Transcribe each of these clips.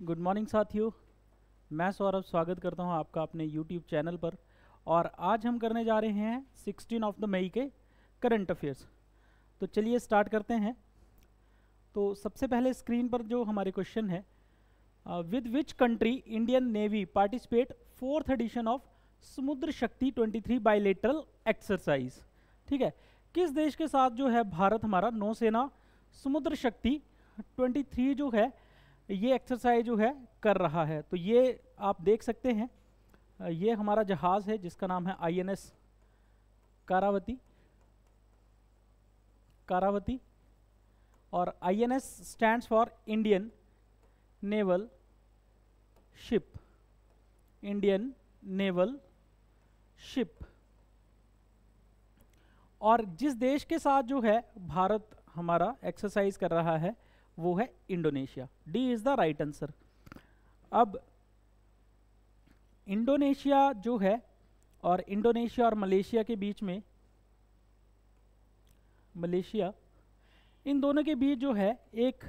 Good morning साथियों, मैं सौरभ स्वागत करता हूं आपका अपने यूट्यूब चैनल पर। और आज हम करने जा रहे हैं 16 मई के करंट अफेयर्स। तो चलिए स्टार्ट करते हैं। तो सबसे पहले स्क्रीन पर जो हमारे क्वेश्चन है, with which country Indian navy participate 4th edition of Samudra Shakti 23 bilateral exercise. ठीक है, किस देश के साथ जो है भारत हमारा नौसेना समुद्र शक्ति 23 जो है ये एक्सरसाइज जो है कर रहा है। तो ये आप देख सकते हैं, ये हमारा जहाज़ है जिसका नाम है INS कारावती और INS stands for Indian naval ship. और जिस देश के साथ जो है भारत हमारा एक्सरसाइज कर रहा है वो है Indonesia. D is the right answer. अब इंडोनेशिया जो है और इंडोनेशिया और मलेशिया के बीच में, मलेशिया इन दोनों के बीच जो है एक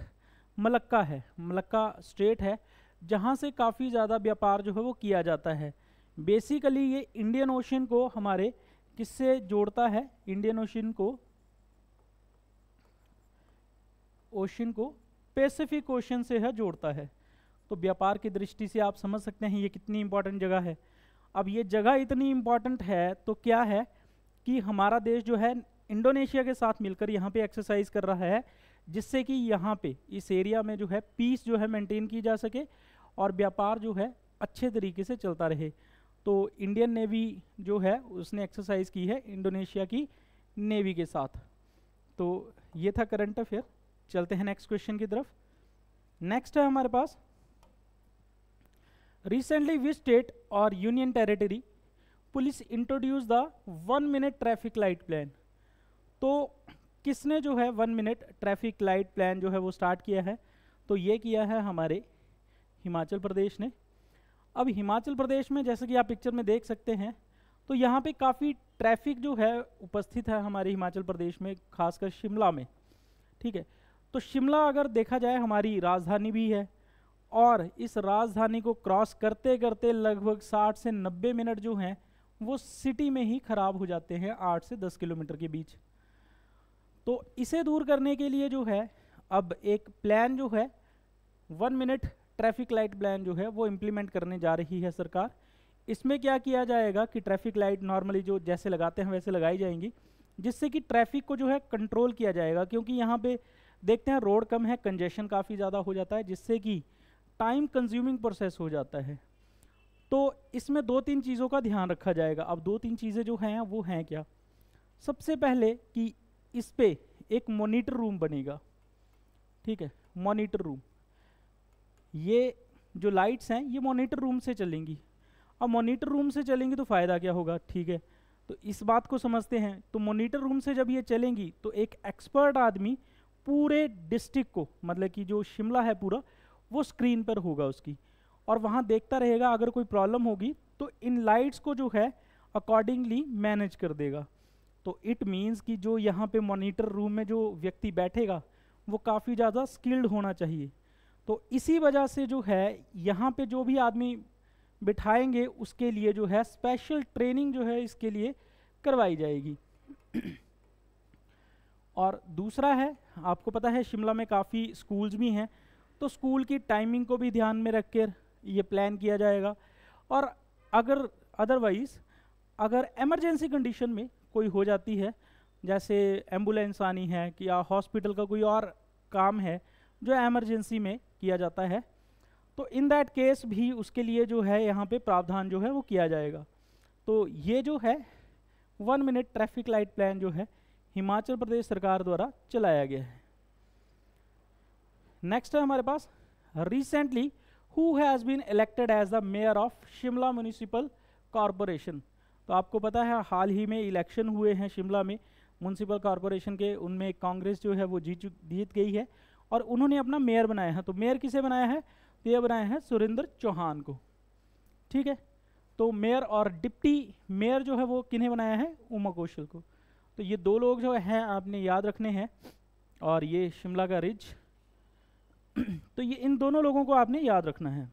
मलक्का स्ट्रेट है जहाँ से काफ़ी ज़्यादा व्यापार जो है वो किया जाता है। बेसिकली ये इंडियन ओशन को हमारे किससे जोड़ता है? इंडियन ओशन को पैसिफिक ओशन से है जोड़ता है। तो व्यापार की दृष्टि से आप समझ सकते हैं ये कितनी इंपॉर्टेंट जगह है। अब ये जगह इतनी इंपॉर्टेंट है तो क्या है कि हमारा देश जो है इंडोनेशिया के साथ मिलकर यहाँ पे एक्सरसाइज कर रहा है, जिससे कि यहाँ पे इस एरिया में जो है पीस जो है मेंटेन की जा सके और व्यापार जो है अच्छे तरीके से चलता रहे। तो इंडियन नेवी जो है उसने एक्सरसाइज की है इंडोनेशिया की नेवी के साथ। तो ये था करंट अफेयर। चलते हैं नेक्स्ट क्वेश्चन की तरफ। नेक्स्ट है हमारे पास, रिसेंटली विच स्टेट और union territory police introduce the 1 minute traffic light plan. तो किसने जो है 1 मिनट ट्रैफिक लाइट प्लान जो है वो स्टार्ट किया है? तो ये किया है हमारे हिमाचल प्रदेश ने। अब हिमाचल प्रदेश में जैसे कि आप पिक्चर में देख सकते हैं, तो यहाँ पे काफ़ी ट्रैफिक जो है उपस्थित है हमारे हिमाचल प्रदेश में, खासकर शिमला में। ठीक है, तो शिमला अगर देखा जाए हमारी राजधानी भी है और इस राजधानी को क्रॉस करते करते लगभग 60 से 90 मिनट जो हैं वो सिटी में ही खराब हो जाते हैं 8 से 10 किलोमीटर के बीच। तो इसे दूर करने के लिए जो है अब एक प्लान जो है 1 मिनट ट्रैफिक लाइट प्लान जो है वो इम्प्लीमेंट करने जा रही है सरकार। इसमें क्या किया जाएगा कि ट्रैफिक लाइट नॉर्मली जो जैसे लगाते हैं वैसे लगाई जाएंगी, जिससे कि ट्रैफिक को जो है कंट्रोल किया जाएगा। क्योंकि यहाँ पे देखते हैं रोड कम है, कंजेशन काफ़ी ज़्यादा हो जाता है, जिससे कि टाइम कंज्यूमिंग प्रोसेस हो जाता है। तो इसमें 2-3 चीज़ों का ध्यान रखा जाएगा। अब 2-3 चीज़ें जो हैं वो हैं क्या? सबसे पहले कि इस पे एक मॉनिटर रूम बनेगा। ठीक है, मॉनिटर रूम, ये जो लाइट्स हैं ये मॉनिटर रूम से चलेंगी। अब मॉनिटर रूम से चलेंगी तो फ़ायदा क्या होगा? ठीक है, तो इस बात को समझते हैं। तो मॉनिटर रूम से जब ये चलेंगी तो एक एक्सपर्ट आदमी पूरे डिस्ट्रिक्ट को, मतलब कि जो शिमला है पूरा, वो स्क्रीन पर होगा उसकी, और वहाँ देखता रहेगा। अगर कोई प्रॉब्लम होगी तो इन लाइट्स को जो है अकॉर्डिंगली मैनेज कर देगा। तो इट मीन्स कि जो यहाँ पे मॉनिटर रूम में जो व्यक्ति बैठेगा वो काफ़ी ज़्यादा स्किल्ड होना चाहिए। तो इसी वजह से जो है यहाँ पे जो भी आदमी बिठाएंगे उसके लिए जो है स्पेशल ट्रेनिंग जो है इसके लिए करवाई जाएगी। और दूसरा है, आपको पता है शिमला में काफ़ी स्कूल्स भी हैं, तो स्कूल की टाइमिंग को भी ध्यान में रख कर ये प्लान किया जाएगा। और अगर अदरवाइज़ अगर इमरजेंसी कंडीशन में कोई हो जाती है, जैसे एम्बुलेंस आनी है कि या हॉस्पिटल का कोई और काम है जो एमरजेंसी में किया जाता है, तो इन दैट केस भी उसके लिए जो है यहाँ पे प्रावधान जो है वो किया जाएगा। तो ये जो है 1 मिनट ट्रैफिक लाइट प्लान जो है हिमाचल प्रदेश सरकार द्वारा चलाया गया है। नेक्स्ट है हमारे पास, recently who has been elected as the mayor of Shimla municipal corporation. तो आपको पता है हाल ही में इलेक्शन हुए हैं शिमला में म्यूनिसिपल कॉरपोरेशन के, उनमें कांग्रेस जो है वो जीत गई है और उन्होंने अपना मेयर बनाया है। तो मेयर किसे बनाया है? तो ये बनाया है सुरेंद्र चौहान को। ठीक है, तो मेयर और डिप्टी मेयर जो है वो किन्हें बनाया है? उमा कौशल को। तो ये 2 लोग जो हैं आपने याद रखने हैं। और ये शिमला का रिज तो ये इन दोनों लोगों को आपने याद रखना है।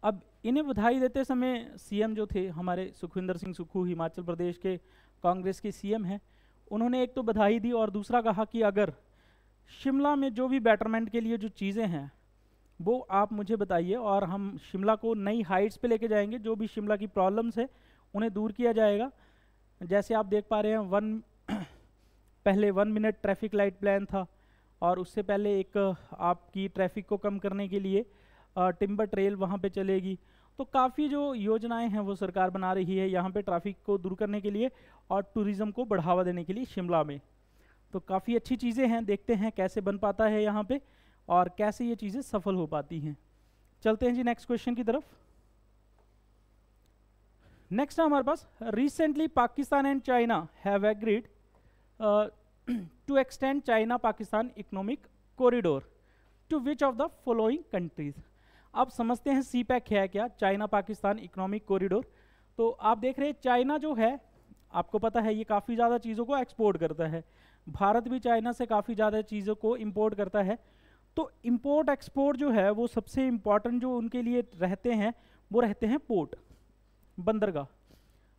अब इन्हें बधाई देते समय सीएम जो थे हमारे सुखविंदर सिंह सुक्खू, हिमाचल प्रदेश के कांग्रेस के सीएम हैं, उन्होंने एक तो बधाई दी और दूसरा कहा कि अगर शिमला में जो भी बेटरमेंट के लिए जो चीज़ें हैं वो आप मुझे बताइए और हम शिमला को नई हाइट्स पे लेके जाएंगे। जो भी शिमला की प्रॉब्लम्स है उन्हें दूर किया जाएगा। जैसे आप देख पा रहे हैं पहले 1 मिनट ट्रैफिक लाइट प्लान था, और उससे पहले एक आपकी ट्रैफिक को कम करने के लिए टिम्बर ट्रेल वहाँ पे चलेगी। तो काफ़ी जो योजनाएं हैं वो सरकार बना रही है यहाँ पे ट्रैफिक को दूर करने के लिए और टूरिज़्म को बढ़ावा देने के लिए शिमला में। तो काफ़ी अच्छी चीज़ें हैं, देखते हैं कैसे बन पाता है यहाँ पे और कैसे ये चीज़ें सफल हो पाती हैं। चलते हैं जी नेक्स्ट क्वेश्चन की तरफ। नेक्स्ट है हमारे पास, recently Pakistan and China have agreed to extend China Pakistan economic corridor to which of the following countries. आप समझते हैं सी पैक है क्या, चाइना पाकिस्तान इकोनॉमिक कॉरिडोर। तो आप देख रहे हैं चाइना जो है, आपको पता है ये काफ़ी ज़्यादा चीज़ों को एक्सपोर्ट करता है, भारत भी चाइना से काफ़ी ज़्यादा चीज़ों को इंपोर्ट करता है। तो इंपोर्ट एक्सपोर्ट जो है वो सबसे इम्पॉर्टेंट जो उनके लिए रहते हैं वो रहते हैं पोर्ट, बंदरगाह।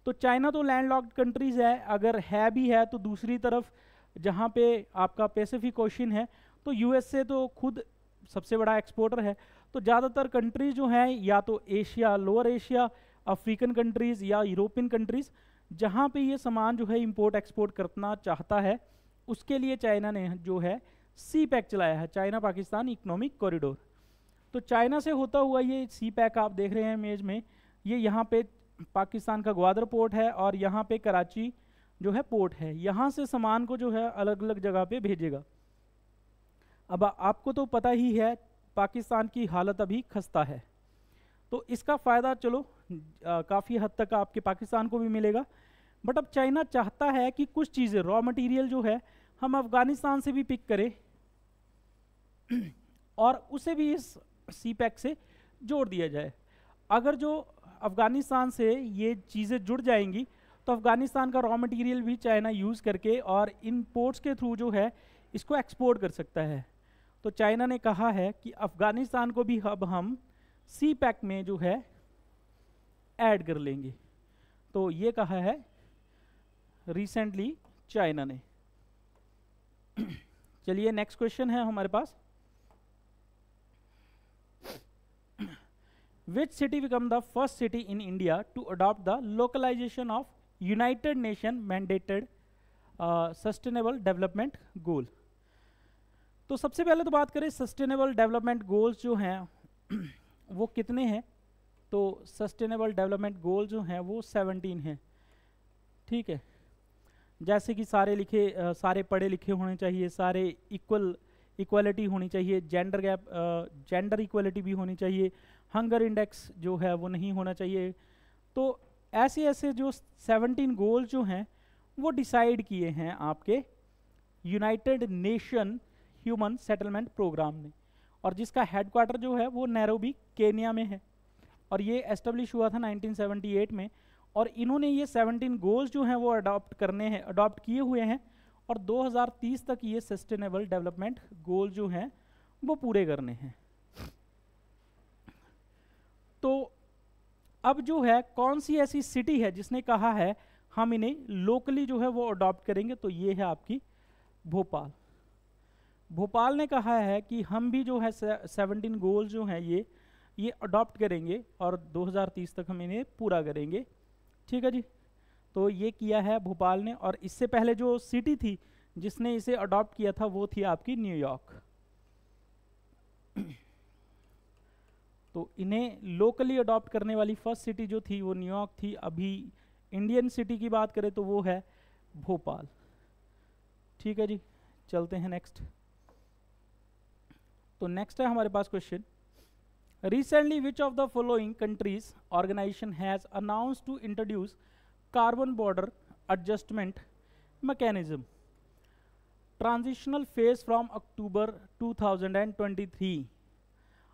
तो चाइना तो लैंडलॉक्ड कंट्रीज़ है, अगर है भी है तो दूसरी तरफ जहाँ पे आपका पैसिफिक ओशन है, तो यूएसए तो खुद सबसे बड़ा एक्सपोर्टर है। तो ज़्यादातर कंट्रीज जो हैं या तो Asia, lower Asia, African countries या यूरोपियन कंट्रीज़, जहाँ पे ये सामान जो है इंपोर्ट एक्सपोर्ट करना चाहता है, उसके लिए चाइना ने जो है सी पैक चलाया है, चाइना पाकिस्तान इकोनॉमिक कॉरिडोर। तो चाइना से होता हुआ ये सी पैक आप देख रहे हैं इमेज में, ये यहाँ पे पाकिस्तान का ग्वादर पोर्ट है और यहाँ पे कराची जो है पोर्ट है, यहाँ से सामान को जो है अलग अलग जगह पे भेजेगा। अब आपको तो पता ही है पाकिस्तान की हालत अभी खस्ता है, तो इसका फ़ायदा चलो काफ़ी हद तक आपके पाकिस्तान को भी मिलेगा। बट अब चाइना चाहता है कि कुछ चीज़ें रॉ मटेरियल जो है हम अफ़गानिस्तान से भी पिक करें और उसे भी इस सी पैक से जोड़ दिया जाए। अगर जो अफ़गानिस्तान से ये चीज़ें जुड़ जाएंगी तो अफ़गानिस्तान का रॉ मटेरियल भी चाइना यूज़ करके और इन पोर्ट्स के थ्रू जो है इसको एक्सपोर्ट कर सकता है। तो चाइना ने कहा है कि अफ़गानिस्तान को भी अब हम सी पैक में जो है ऐड कर लेंगे। तो ये कहा है रिसेंटली चाइना ने। चलिए नेक्स्ट क्वेश्चन है हमारे पास, which city become the first city in India to adopt the localisation of United Nation mandated sustainable development goal. तो सबसे पहले तो बात करें सस्टेनेबल डेवलपमेंट गोल्स जो हैं वो कितने हैं। तो सस्टेनेबल डेवलपमेंट गोल जो हैं वो 17 हैं, ठीक है। जैसे कि सारे पढ़े लिखे होने चाहिए, सारे इक्वलिटी होनी चाहिए, जेंडर इक्वलिटी भी होनी चाहिए, हंगर इंडेक्स जो है वो नहीं होना चाहिए। तो ऐसे ऐसे जो 17 गोल जो हैं वो डिसाइड किए हैं आपके united nation human settlement programme ने, और जिसका हेडक्वार्टर जो है वो नैरोबी केन्या में है, और ये एस्टेब्लिश हुआ था 1978 में। और इन्होंने ये 17 गोल्स जो हैं वो अडॉप्ट किए हुए हैं, और 2030 तक ये सस्टेनेबल डेवलपमेंट गोल जो हैं वो पूरे करने हैं। तो अब जो है कौन सी ऐसी सिटी है जिसने कहा है हम इन्हें लोकली जो है वो अडॉप्ट करेंगे, तो ये है आपकी भोपाल। भोपाल ने कहा है कि हम भी जो है 17 गोल जो हैं ये अडॉप्ट करेंगे और 2030 तक हम इन्हें पूरा करेंगे, ठीक है जी। तो ये किया है भोपाल ने, और इससे पहले जो सिटी थी जिसने इसे अडॉप्ट किया था वो थी आपकी न्यूयॉर्क। तो इन्हें लोकली अडॉप्ट करने वाली फर्स्ट सिटी जो थी वो न्यूयॉर्क थी। अभी इंडियन सिटी की बात करें तो वो है भोपाल, ठीक है जी। चलते हैं नेक्स्ट। तो नेक्स्ट है हमारे पास question, recently which of the following countries organisation has announce to introduce carbon border adjustment mechanism transitional phase from October 2023।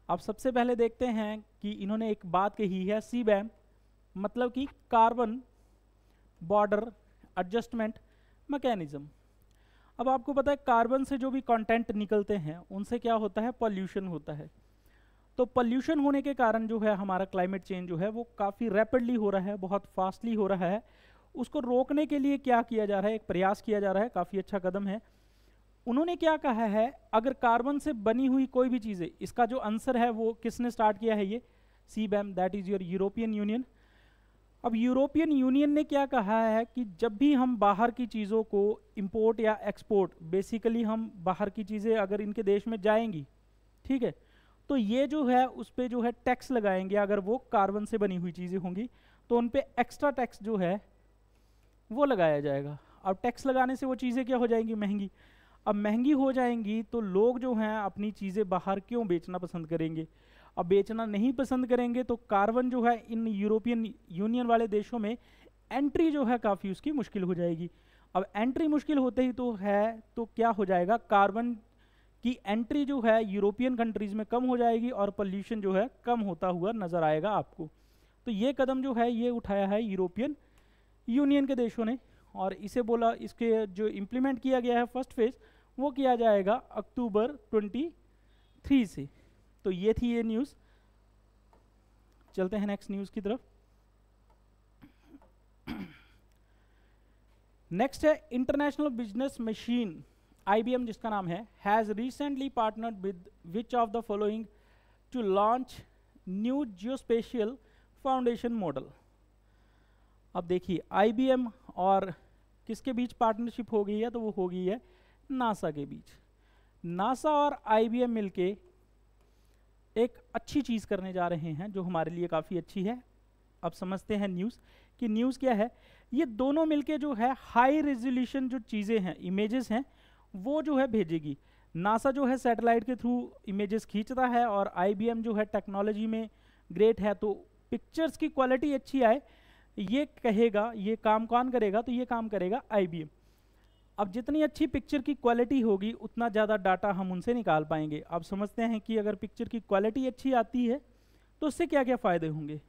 अब सबसे पहले देखते हैं कि इन्होंने एक बात कही है CBAM, मतलब कि कार्बन बॉर्डर एडजस्टमेंट मैकेनिज्म। अब आपको पता है कार्बन से जो भी कंटेंट निकलते हैं उनसे क्या होता है, पॉल्यूशन होता है। तो पॉल्यूशन होने के कारण जो है हमारा क्लाइमेट चेंज जो है वो काफ़ी रैपिडली हो रहा है, बहुत फास्टली हो रहा है। उसको रोकने के लिए क्या किया जा रहा है, एक प्रयास किया जा रहा है, काफ़ी अच्छा कदम है। उन्होंने क्या कहा है, अगर कार्बन से बनी हुई कोई भी चीज़ें, इसका जो आंसर है वो किसने स्टार्ट किया है, ये CBAM, that is your European union. अब यूरोपियन यूनियन ने क्या कहा है कि जब भी हम बाहर की चीज़ों को इंपोर्ट या एक्सपोर्ट, बेसिकली हम बाहर की चीज़ें अगर इनके देश में जाएंगी, ठीक है, तो ये जो है उस पर जो है टैक्स लगाएंगे। अगर वो कार्बन से बनी हुई चीज़ें होंगी तो उन पर एक्स्ट्रा टैक्स जो है वो लगाया जाएगा। अब टैक्स लगाने से वो चीज़ें क्या हो जाएंगी, महंगी। अब महंगी हो जाएंगी तो लोग जो हैं अपनी चीज़ें बाहर क्यों बेचना पसंद करेंगे। अब बेचना नहीं पसंद करेंगे तो कार्बन जो है इन यूरोपियन यूनियन वाले देशों में एंट्री जो है काफ़ी उसकी मुश्किल हो जाएगी। अब एंट्री मुश्किल होते ही तो है तो क्या हो जाएगा, कार्बन की एंट्री जो है यूरोपियन कंट्रीज़ में कम हो जाएगी और पोल्यूशन जो है कम होता हुआ नज़र आएगा आपको। तो ये कदम जो है ये उठाया है यूरोपियन यूनियन के देशों ने, और इसे बोला, इसके जो इम्प्लीमेंट किया गया है फर्स्ट फेज़ वो किया जाएगा अक्टूबर 23 से। तो ये थी ये न्यूज़। चलते हैं नेक्स्ट न्यूज़ की तरफ। नेक्स्ट है इंटरनेशनल बिजनेस मशीन IBM, जिसका नाम है, has recently partnered with which of the following to launch new geospatial foundation model. अब देखिए IBM और किसके बीच पार्टनरशिप हो गई है, तो वो हो गई है नासा के बीच। नासा और IBM मिलके एक अच्छी चीज़ करने जा रहे हैं जो हमारे लिए काफ़ी अच्छी है। अब समझते हैं न्यूज़ कि न्यूज़ क्या है। ये दोनों मिलके जो है हाई रेजोल्यूशन जो चीज़ें हैं, इमेजेस हैं, वो जो है भेजेगी। नासा जो है सैटेलाइट के थ्रू इमेजेस खींचता है और IBM जो है टेक्नोलॉजी में ग्रेट है, तो पिक्चर्स की क्वालिटी अच्छी आए ये कहेगा, ये काम कौन करेगा, तो ये काम करेगा IBM। अब जितनी अच्छी पिक्चर की क्वालिटी होगी उतना ज़्यादा डाटा हम उनसे निकाल पाएंगे। अब समझते हैं कि अगर पिक्चर की क्वालिटी अच्छी आती है तो उससे क्या क्या फ़ायदे होंगे।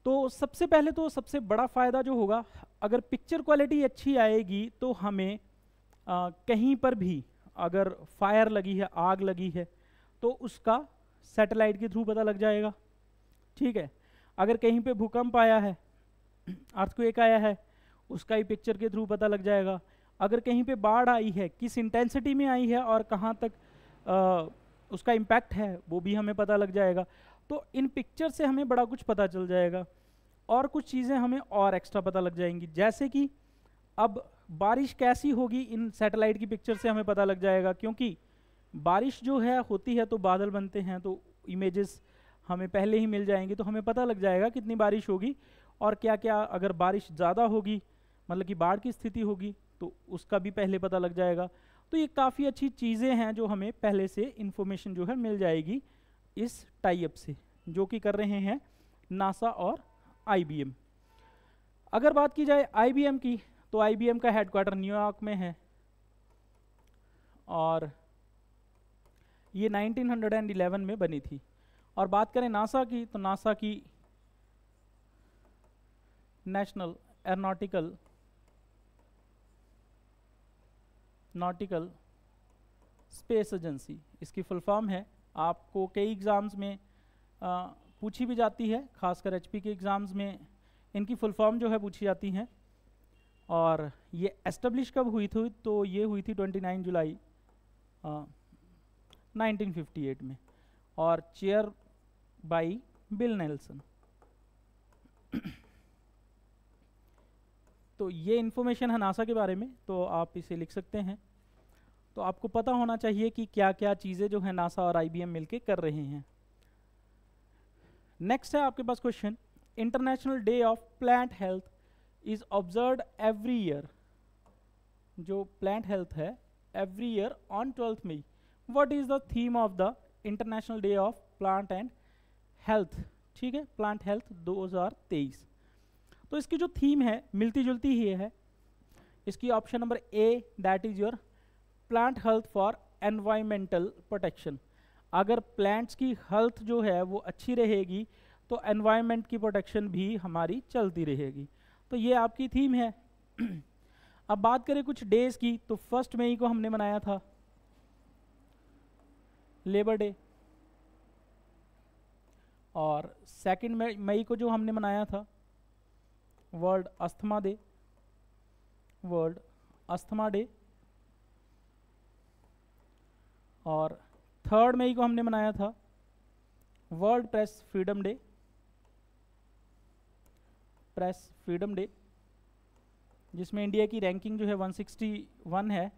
तो सबसे पहले तो सबसे बड़ा फ़ायदा जो होगा, अगर पिक्चर क्वालिटी अच्छी आएगी तो हमें कहीं पर भी अगर फायर लगी है, आग लगी है, तो उसका सैटेलाइट के थ्रू पता लग जाएगा, ठीक है। अगर कहीं पे भूकंप आया है, अर्थक्वेक आया है, उसका ही पिक्चर के थ्रू पता लग जाएगा। अगर कहीं पे बाढ़ आई है, किस इंटेंसिटी में आई है और कहाँ तक उसका इम्पैक्ट है, वो भी हमें पता लग जाएगा। तो इन पिक्चर से हमें बड़ा कुछ पता चल जाएगा और कुछ चीज़ें हमें और एक्स्ट्रा पता लग जाएंगी, जैसे कि अब बारिश कैसी होगी इन सैटेलाइट की पिक्चर से हमें पता लग जाएगा, क्योंकि बारिश जो है होती है तो बादल बनते हैं, तो इमेजेस हमें पहले ही मिल जाएंगी, तो हमें पता लग जाएगा कितनी बारिश होगी और क्या क्या, अगर बारिश ज़्यादा होगी मतलब कि बाढ़ की स्थिति होगी तो उसका भी पहले पता लग जाएगा। तो ये काफ़ी अच्छी चीज़ें हैं जो हमें पहले से इंफॉर्मेशन जो है मिल जाएगी इस टाई अप से, जो कि कर रहे हैं नासा और IBM। अगर बात की जाए IBM की, तो IBM का हेडक्वार्टर न्यूयॉर्क में है और ये 1911 में बनी थी। और बात करें नासा की, तो नासा की नेशनल एरोनॉटिकल स्पेस एजेंसी, इसकी फुल फॉर्म है। आपको कई एग्ज़ाम्स में पूछी भी जाती है, खासकर HP के एग्ज़ाम्स में इनकी फुल फॉर्म जो है पूछी जाती हैं। और ये एस्टेब्लिश कब हुई थी, तो ये हुई थी 29 जुलाई 1958 में, और चेयर बाय बिल नेल्सन। तो ये इन्फॉर्मेशन है नासा के बारे में, तो आप इसे लिख सकते हैं। तो आपको पता होना चाहिए कि क्या क्या चीज़ें जो है नासा और IBM मिलके कर रहे हैं। नेक्स्ट है आपके पास question, international day of plant health is observed every year. जो प्लांट हेल्थ है every year on 12 May, what is the theme of the international day of plant and health, ठीक है, प्लांट हेल्थ 2023। तो इसकी जो थीम है मिलती जुलती ही है। इसकी option number A, that is your plant health for environmental protection. अगर प्लांट्स की हेल्थ जो है वो अच्छी रहेगी तो एनवायरनमेंट की प्रोटेक्शन भी हमारी चलती रहेगी। तो ये आपकी थीम है। अब बात करें कुछ डेज की, तो 1 मई को हमने मनाया था लेबर डे, और 2 मई को जो हमने मनाया था world asthma day, world asthma day, और 3 मई को हमने मनाया था world press freedom day, press freedom day, जिसमें इंडिया की रैंकिंग जो है 161 है,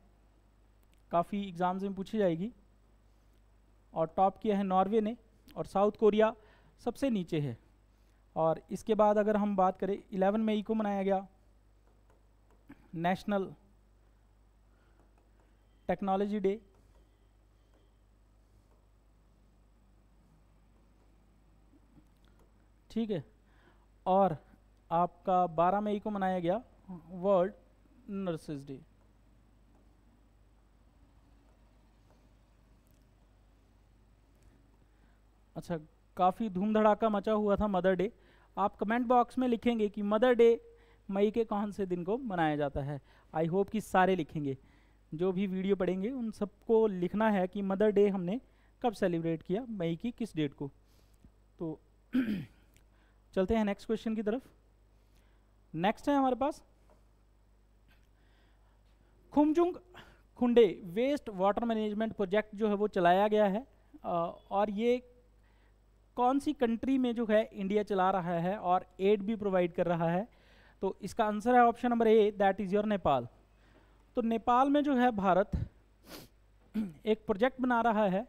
काफ़ी एग्जाम्स में पूछी जाएगी, और टॉप किया है नॉर्वे ने, और साउथ कोरिया सबसे नीचे है। और इसके बाद अगर हम बात करें 11 मई को मनाया गया नेशनल टेक्नोलॉजी डे, ठीक है, और आपका 12 मई को मनाया गया वर्ल्ड नर्सेज डे। अच्छा, काफ़ी धूम धड़ाका मचा हुआ था मदर डे। आप कमेंट बॉक्स में लिखेंगे कि मदर डे मई के कौन से दिन को मनाया जाता है। आई होप कि सारे लिखेंगे, जो भी वीडियो पढ़ेंगे उन सबको लिखना है कि मदर डे हमने कब सेलिब्रेट किया, मई की किस डेट को। तो चलते हैं नेक्स्ट क्वेश्चन की तरफ। नेक्स्ट है हमारे पास खुमजुंग खुंडे वेस्ट वाटर मैनेजमेंट प्रोजेक्ट जो है वो चलाया गया है, और ये कौन सी कंट्री में जो है इंडिया चला रहा है और एड भी प्रोवाइड कर रहा है। तो इसका आंसर है option number A, that is your Nepal. तो नेपाल में जो है भारत एक प्रोजेक्ट बना रहा है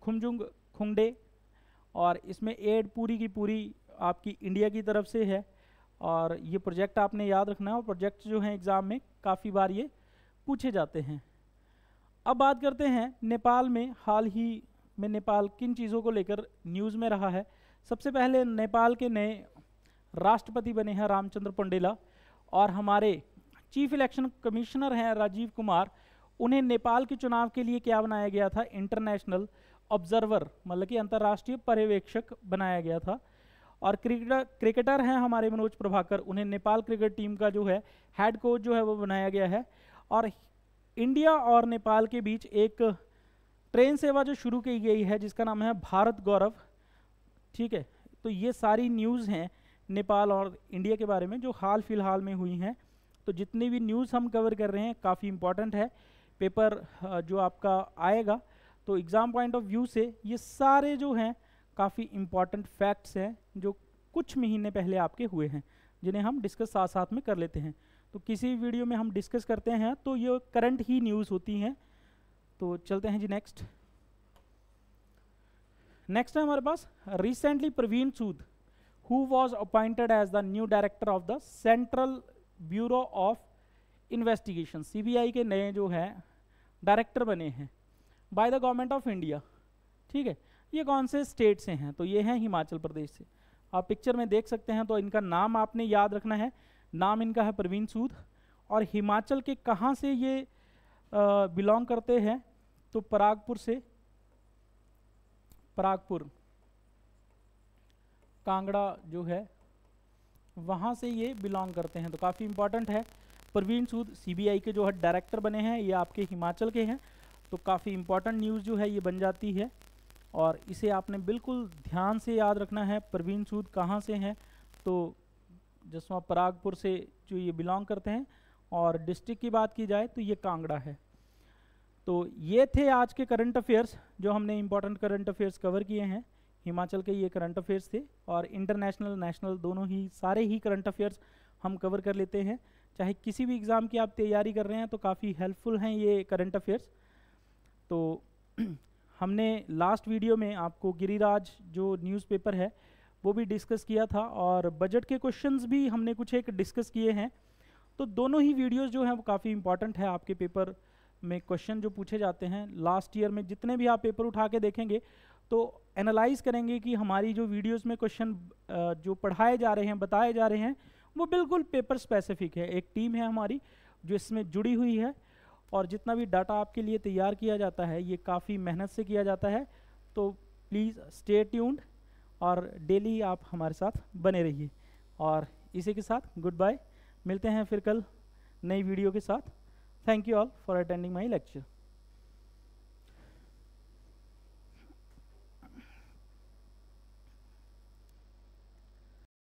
खुमजुंग खुंडे, और इसमें एड पूरी की पूरी आपकी इंडिया की तरफ से है, और ये प्रोजेक्ट आपने याद रखना है, और प्रोजेक्ट जो हैं एग्ज़ाम में काफ़ी बार ये पूछे जाते हैं। अब बात करते हैं नेपाल में हाल ही में नेपाल किन चीज़ों को लेकर न्यूज़ में रहा है। सबसे पहले नेपाल के नए राष्ट्रपति बने हैं रामचंद्र पौडेला, और हमारे चीफ इलेक्शन कमिश्नर हैं राजीव कुमार। उन्हें नेपाल के चुनाव के लिए क्या बनाया गया था, इंटरनेशनल ऑब्जर्वर, मतलब कि अंतर्राष्ट्रीय पर्यवेक्षक बनाया गया था। और क्रिकेटर हैं हमारे मनोज प्रभाकर, उन्हें नेपाल क्रिकेट टीम का जो है हेड कोच जो है वो बनाया गया है। और इंडिया और नेपाल के बीच एक ट्रेन सेवा जो शुरू की गई है जिसका नाम है भारत गौरव, ठीक है। तो ये सारी न्यूज़ हैं नेपाल और इंडिया के बारे में जो हाल फिलहाल में हुई हैं। तो जितनी भी न्यूज़ हम कवर कर रहे हैं काफ़ी इंपॉर्टेंट है, पेपर जो आपका आएगा तो एग्ज़ाम पॉइंट ऑफ व्यू से ये सारे जो हैं काफ़ी इंपॉर्टेंट फैक्ट्स हैं जो कुछ महीने पहले आपके हुए हैं, जिन्हें हम डिस्कस साथ साथ में कर लेते हैं। तो किसी वीडियो में हम डिस्कस करते हैं तो ये करंट ही न्यूज़ होती हैं। तो चलते हैं जी नेक्स्ट है हमारे पास recently Praveen Sood who was appointed as the new director of the central bureau of investigation, CBI के नए जो हैं डायरेक्टर बने हैं by the government of India, ठीक है। ये कौन से स्टेट से हैं, तो ये हैं हिमाचल प्रदेश से। आप पिक्चर में देख सकते हैं, तो इनका नाम आपने याद रखना है, नाम इनका है प्रवीण सूद, और हिमाचल के कहाँ से ये बिलोंग करते हैं, तो परागपुर से, परागपुर कांगड़ा जो है वहाँ से ये बिलोंग करते हैं। तो काफ़ी इंपॉर्टेंट है। प्रवीण सूद सीबीआई के जो है डायरेक्टर बने हैं, ये आपके हिमाचल के हैं। तो काफ़ी इंपॉर्टेंट न्यूज़ जो है ये बन जाती है, और इसे आपने बिल्कुल ध्यान से याद रखना है। प्रवीण सूद कहाँ से हैं, तो जसवा परागपुर से जो ये बिलोंग करते हैं, और डिस्ट्रिक्ट की बात की जाए तो ये कांगड़ा है। तो ये थे आज के करंट अफेयर्स जो हमने इंपॉर्टेंट करंट अफेयर्स कवर किए हैं। हिमाचल के ये करंट अफेयर्स थे, और इंटरनेशनल नेशनल दोनों ही सारे ही करंट अफेयर्स हम कवर कर लेते हैं। चाहे किसी भी एग्ज़ाम की आप तैयारी कर रहे हैं तो काफ़ी हेल्पफुल हैं ये करंट अफेयर्स। तो हमने लास्ट वीडियो में आपको गिरिराज जो न्यूज़पेपर है वो भी डिस्कस किया था, और बजट के क्वेश्चंस भी हमने कुछ एक डिस्कस किए हैं। तो दोनों ही वीडियोस जो हैं वो काफ़ी इंपॉर्टेंट है आपके पेपर में। क्वेश्चन जो पूछे जाते हैं लास्ट ईयर में, जितने भी आप पेपर उठा के देखेंगे तो एनालाइज करेंगे कि हमारी जो वीडियोस में क्वेश्चन जो पढ़ाए जा रहे हैं, बताए जा रहे हैं, वो बिल्कुल पेपर स्पेसिफिक है। एक टीम है हमारी जो इसमें जुड़ी हुई है, और जितना भी डाटा आपके लिए तैयार किया जाता है ये काफ़ी मेहनत से किया जाता है। तो प्लीज़ स्टे ट्यून्ड, और डेली आप हमारे साथ बने रहिए। और इसी के साथ गुड बाय, मिलते हैं फिर कल नई वीडियो के साथ। Thank you all for attending my lecture.